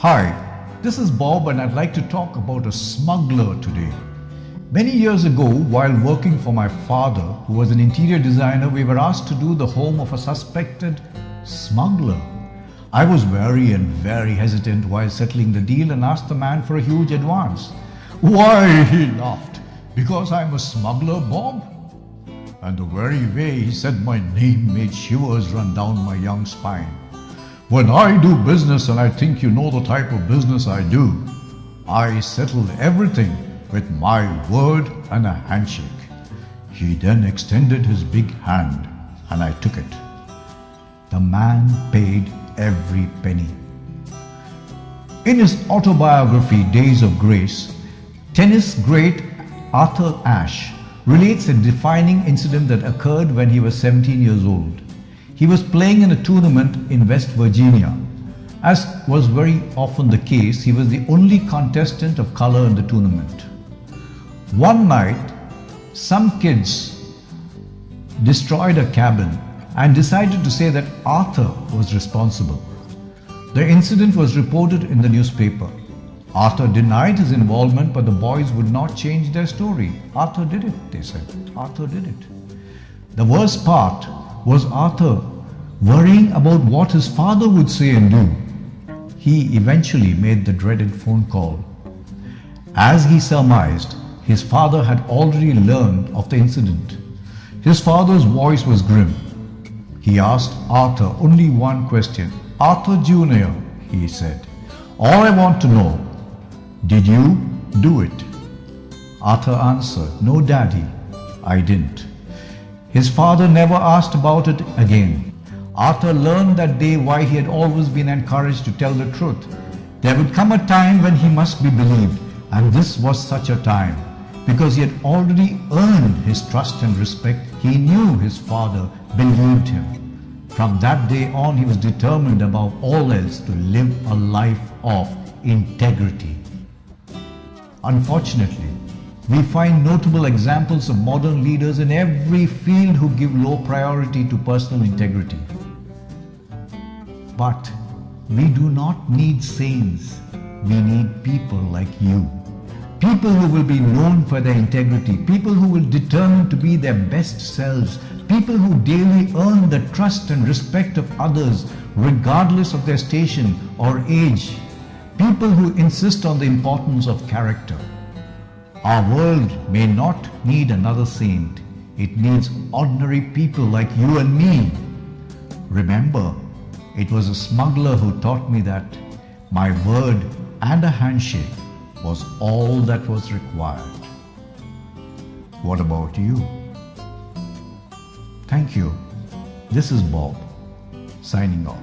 Hi, this is Bob and I'd like to talk about a smuggler today. Many years ago, while working for my father, who was an interior designer, we were asked to do the home of a suspected smuggler. I was very hesitant while settling the deal and asked the man for a huge advance. Why, he laughed, because I'm a smuggler, Bob? And the very way he said my name made shivers run down my young spine. When I do business, and I think you know the type of business I do, I settled everything with my word and a handshake. He then extended his big hand and I took it. The man paid every penny. In his autobiography, Days of Grace, tennis great Arthur Ashe relates a defining incident that occurred when he was 17 years old. He was playing in a tournament in West Virginia. As was very often the case, he was the only contestant of color in the tournament. One night, some kids destroyed a cabin and decided to say that Arthur was responsible. The incident was reported in the newspaper. Arthur denied his involvement, but the boys would not change their story. Arthur did it, they said. Arthur did it. The worst part was Arthur worrying about what his father would say and do. He eventually made the dreaded phone call. As he surmised, his father had already learned of the incident. His father's voice was grim. He asked Arthur only one question. Arthur Jr., he said, all I want to know, did you do it? Arthur answered, no, Daddy, I didn't. His father never asked about it again. Arthur learned that day why he had always been encouraged to tell the truth. There would come a time when he must be believed, and this was such a time. Because he had already earned his trust and respect, he knew his father believed him. From that day on, he was determined above all else to live a life of integrity. Unfortunately, we find notable examples of modern leaders in every field who give low priority to personal integrity. But we do not need saints. We need people like you. People who will be known for their integrity. People who will determine to be their best selves. People who daily earn the trust and respect of others, regardless of their station or age. People who insist on the importance of character. Our world may not need another saint. It needs ordinary people like you and me. Remember, it was a smuggler who taught me that my word and a handshake was all that was required. What about you? Thank you. This is Bob, signing off.